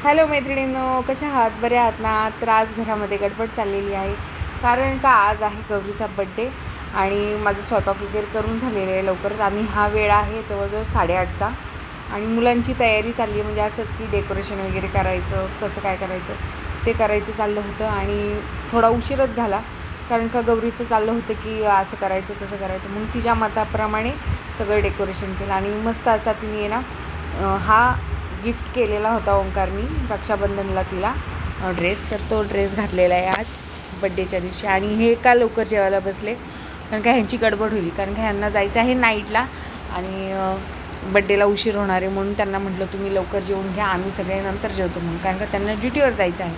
Hello मैत्रिणींनो, कशा आहात? बरे आहात ना? तर आज घरामध्ये गडबड चाललेली आहे, कारण का आज आहे गौरीचा बड्डे आणि माझं स्वयंपाक वगैरे करून झालेलं आहे लवकरच. आणि हा वेळ आहे जवळजवळ 8:30चा आणि मुलांची तयारी चालली आहे. म्हणजे असंच की डेकोरेशन वगैरे करायचं, कसं काय करायचं ते करायचं चाललं होतं आणि थोडा उशीरच झाला, कारण का गौरीचं चाललं होतं की असं करायचं तसं करायचं. मग तिच्या मताप्रमाणे सगळं डेकोरेशन केलं आणि मस्त असा तिने ना हा गिफ्ट केलेला होता ओंकारनी रक्षाबंधनला तिला ड्रेस. तर तो ड्रेस घातलेला आहे आज बड्डेच्या दिवशी. आणि हे का लवकर जेवायला बसले, कारण का ह्यांची गडबड होईल, कारण का ह्यांना जायचं आहे नाईटला आणि बड्डेला उशीर होणार आहे. म्हणून त्यांना म्हटलं तुम्ही लवकर जेवून घ्या, आम्ही सगळे नंतर जेवतो म्हणून, कारण का त्यांना ड्युटीवर जायचं आहे.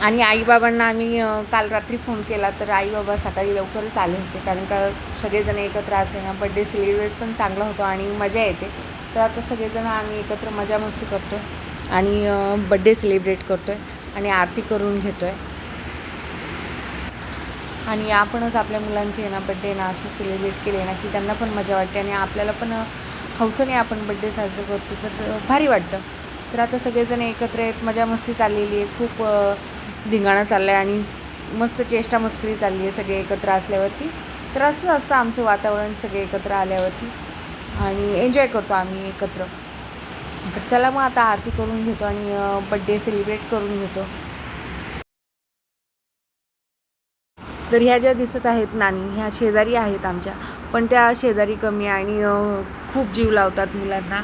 आणि आईबाबांना आम्ही काल रात्री फोन केला, तर आईबाबा सकाळी लवकरच आले होते, कारण का सगळेजण एकत्र असले ना बड्डे सेलिब्रेट पण चांगला होतो आणि मजा येते. तर आता सगळेजण आम्ही एकत्र मजा मस्ती करतो आहे आणि बड्डे सेलिब्रेट करतो आहे आणि आरती करून घेतो आहे. आणि आपणच आपल्या मुलांचे ना बड्डे ना असे सेलिब्रेट केले ना की त्यांना पण मजा वाटते आणि आपल्याला पण हौसेने आपण बड्डे साजरे करतो, तर भारी वाटतं. तर आता सगळेजण एकत्र आहेत, मजा मस्ती चाललेली आहे, खूप धिंगाणा चालला आहे आणि मस्त चेष्टा मस्करी चालली आहे सगळे एकत्र असल्यावरती. तर असंच असतं आमचं वातावरण सगळे एकत्र आल्यावरती आणि एन्जॉय करतो आम्ही एकत्र. तर चला मग आता आरती करून घेतो आणि बड्डे सेलिब्रेट करून घेतो. तर ह्या ज्या दिसत आहेत नानी, ह्या शेजारी आहेत आमच्या, पण त्या शेजारी कमी आणि खूप जीव लावतात मुलांना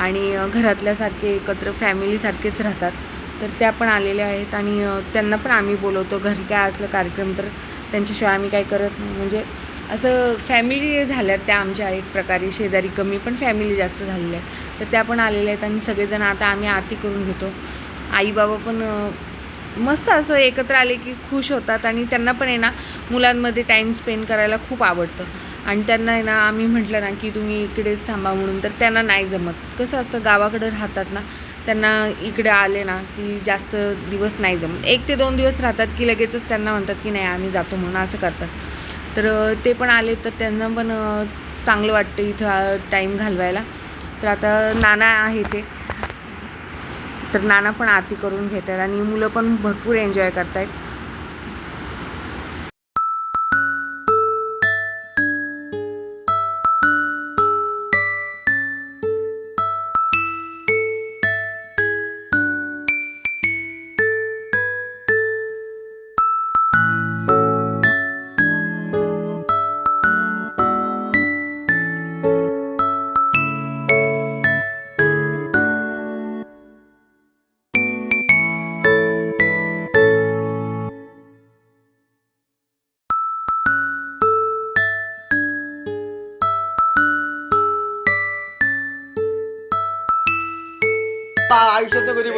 आणि घरातल्यासारखे एकत्र फॅमिलीसारखेच राहतात. तर त्या पण आलेल्या आहेत आणि त्यांना पण आम्ही बोलवतो. घरी काय असलं कार्यक्रम तर त्यांच्याशिवाय आम्ही काय करत नाही. म्हणजे असं फॅमिली झाल्यात त्या आमच्या एक प्रकारे. शेजारी कमी पण फॅमिली जास्त झालेल्या आहे. तर त्या पण आलेल्या आहेत आणि सगळेजण आता आम्ही आरती करून घेतो. आई बाबा पण मस्त असं एकत्र आले की खुश होतात आणि त्यांना पण आहे ना मुलांमध्ये टाईम स्पेंड करायला खूप आवडतं. आणि त्यांना आहे ना आम्ही म्हटलं ना की तुम्ही इकडेच थांबा म्हणून, तर त्यांना नाही जमत. कसं असतं गावाकडं राहतात ना, त्यांना इकडे आले ना की जास्त दिवस नाही जमत. 1 ते 2 दिवस राहतात की लगेचच त्यांना म्हणतात की नाही आम्ही जातो म्हणून असं करतात. तर ते पण आले तर त्यांना पण चांगलं वाटतं इथं टाईम घालवायला. तर आता नाना आहे ते, तर नाना पण आरती करून घेत आहेत आणि मुलं पण भरपूर एन्जॉय करत आहेत. आयुष्यात कधी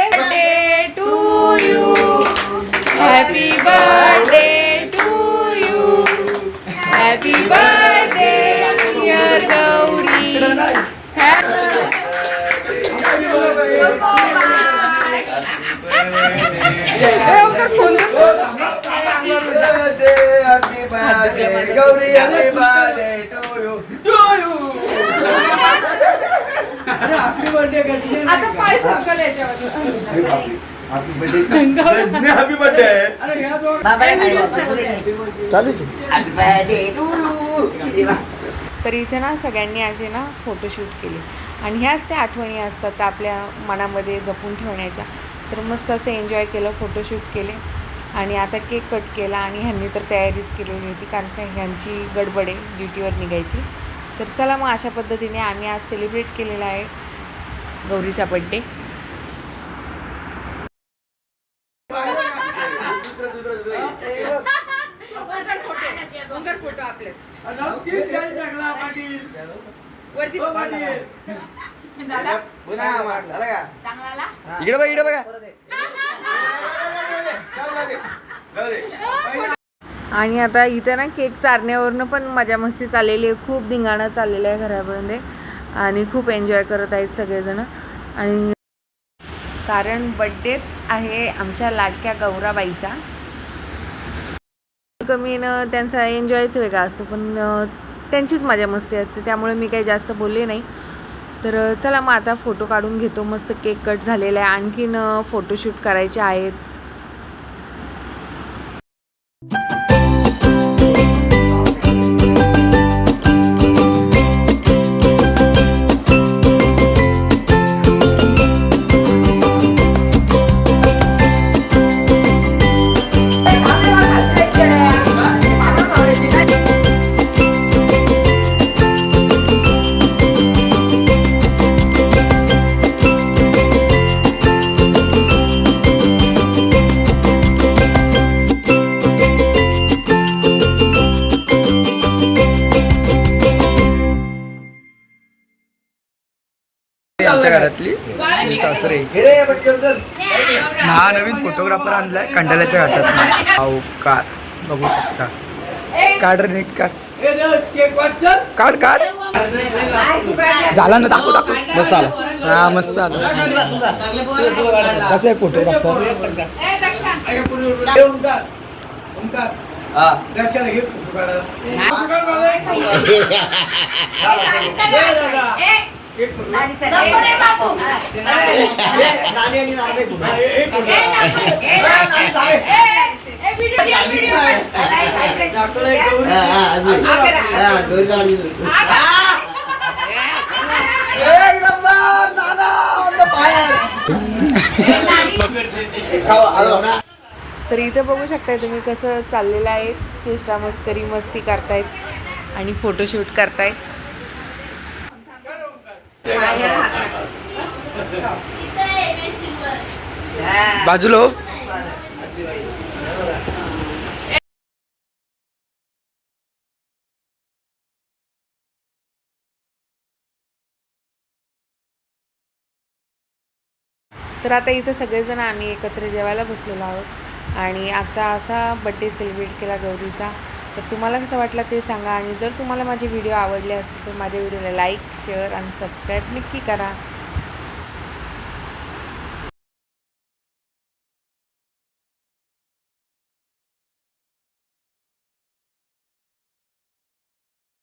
Birthday to you, happy birthday to you, happy birthday dear Gauri. Gauri happy birthday to you. Happy birthday आता पाय सरकल याच्यावर. हॅपी बर्थडे तर इथे ना सगळ्यांनी असे ना फोटोशूट केले आणि ह्याच त्या आठवणी असतात त्या आपल्या मनामध्ये जपून ठेवण्याच्या. तर मस्त असं एन्जॉय केलं, फोटोशूट केले आणि आता केक कट केला आणि ह्यांनी तर तयारीच केलेली होती कारण का ह्यांची गडबड आहे ड्युटीवर निघायची. तर चला मग अशा पद्धतीने आम्ही आज सेलिब्रेट केलेला आहे गौरीचा बड्डे. फोटो आपले इकडे बघा, इकडे बघा. आणि आता इथं ना केक चारण्यावरनं पण मजा मस्ती चाललेली आहे, खूप धिंगाणा चाललेला आहे घरामध्ये आणि खूप एन्जॉय करत आहेत सगळेजण. आणि कारण बड्डेच आहे आमच्या लाडक्या गौराबाईचा. कमी त्यांचा एन्जॉयच वेगळा असतो, पण त्यांचीच मजा मस्ती असते, त्यामुळे मी काही जास्त बोलले नाही. तर चला मग आता फोटो काढून घेतो. मस्त केक कट झालेला आहे, आणखीन फोटोशूट करायचे आहेत. आमच्या घरातली मी सासरे. हा नवीन फोटोग्राफर आणलाय खंडाल्याच्या घाटात. कार बघू शकता. काढ रे नीट काढ. काढ काढ. झाला ना, दाखव दाखव. मस्त आला. हा मस्त आला. कसं आहे फोटोग्राफर? तर इथं बघू शकताय तुम्ही कसं चाललेलं आहे, चेष्टा मस्करी मस्ती करतायत आणि फोटोशूट करतायत. बाजूला हो. तर आता इथं सगळेजण आम्ही एकत्र जेवायला बसलेलो आहोत आणि आजचा असा बड्डे सेलिब्रेट केला गौरीचा. तर तुम्हाला कसं वाटलं ते सांगा आणि जर तुम्हाला माझे व्हिडिओ आवडले असतील तर माझ्या व्हिडिओला लाईक, शेअर आणि सबस्क्राईब नक्की करा.